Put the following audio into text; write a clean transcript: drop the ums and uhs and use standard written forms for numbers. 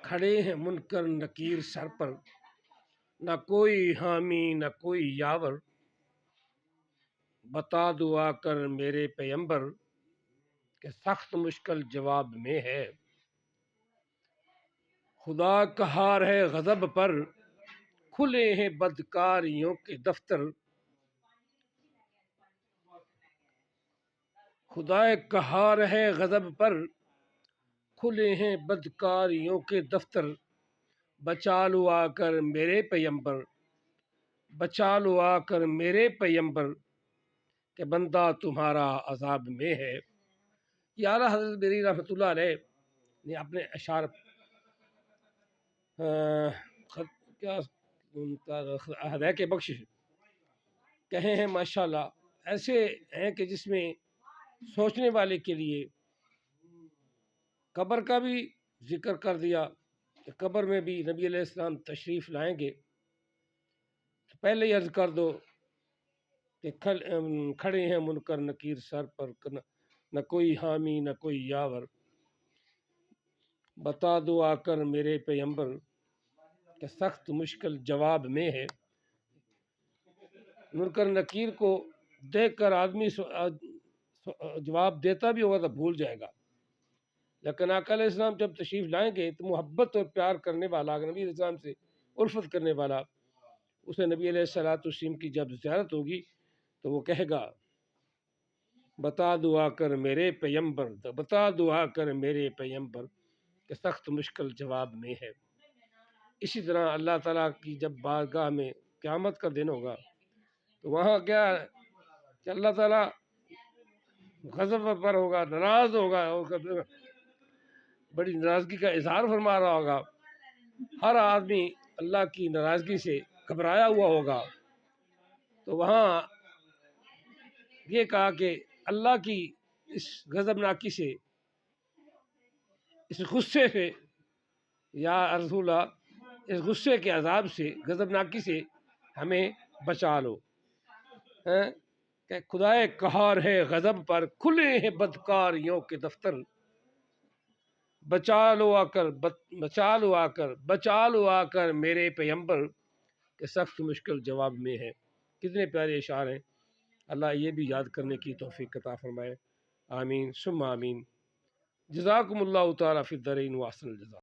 کھڑے ہیں منکر نکیر سر پر، نہ کوئی حامی نہ کوئی یاور، بتا دو آ کر میرے پیمبر کہ سخت مشکل جواب میں ہے۔ خدا قہار ہے غضب پر، کھلے ہیں بدکاریوں کے دفتر، خدا قہار ہے غضب پر، کھلے ہیں بدکاریوں کے دفتر، بچا لو آ کر میرے پیمبر، بچا لو آ کر میرے پیمبر کہ بندہ تمہارا عذاب میں ہے۔ یہ اعلیٰ حضرت بریلوی رحمۃ اللہ علیہ نے اپنے اشعار ہدایت بخشش کہے ہیں ماشاءاللہ، ایسے ہیں کہ جس میں سوچنے والے کے لیے قبر کا بھی ذکر کر دیا کہ قبر میں بھی نبی علیہ السلام تشریف لائیں گے، تو پہلے ہی عرض کر دو کہ کھڑے ہیں منکر نکیر سر پر، نہ کوئی حامی نہ کوئی یاور، بتا دو آ کر میرے پیمبر کہ سخت مشکل جواب میں ہے۔ منکر نکیر کو دیکھ کر آدمی جواب دیتا بھی ہوگا تو بھول جائے گا، لیکن آقا علیہ السلام جب تشریف لائیں گے تو محبت اور پیار کرنے والا، نبی علیہ السلام سے الفت کرنے والا، اسے نبی علیہ السلام کی جب زیارت ہوگی تو وہ کہے گا بتا دو آ کر میرے پیمبر، بتا دو آ کر میرے پیمبر کہ سخت مشکل جواب میں ہے۔ اسی طرح اللہ تعالیٰ کی جب بارگاہ میں قیامت کا دن ہوگا تو وہاں کیا کہ اللہ تعالیٰ غضب پر ہوگا، ناراض ہوگا، بڑی ناراضگی کا اظہار فرما رہا ہوگا، ہر آدمی اللہ کی ناراضگی سے گھبرایا ہوا ہوگا، تو وہاں یہ کہا کہ اللہ کی اس غضبناکی سے، اس غصے سے، یا رسول اللہ اس غصے کے عذاب سے، غضبناکی سے ہمیں بچا لو، کہ خدائے قہار ہے غضب پر، کھلے ہیں بدکاریوں کے دفتر، بچا لو آ کر، بچا لو آ کر، بچا لو آ کر میرے پیمبر کہ سخت مشکل جواب میں ہے۔ کتنے پیارے اشعار ہیں، اللہ یہ بھی یاد کرنے کی توفیق عطا فرمائے، آمین ثم آمین۔ جزاکم اللہ تعالیٰ فی الدارین واحسن الجزا۔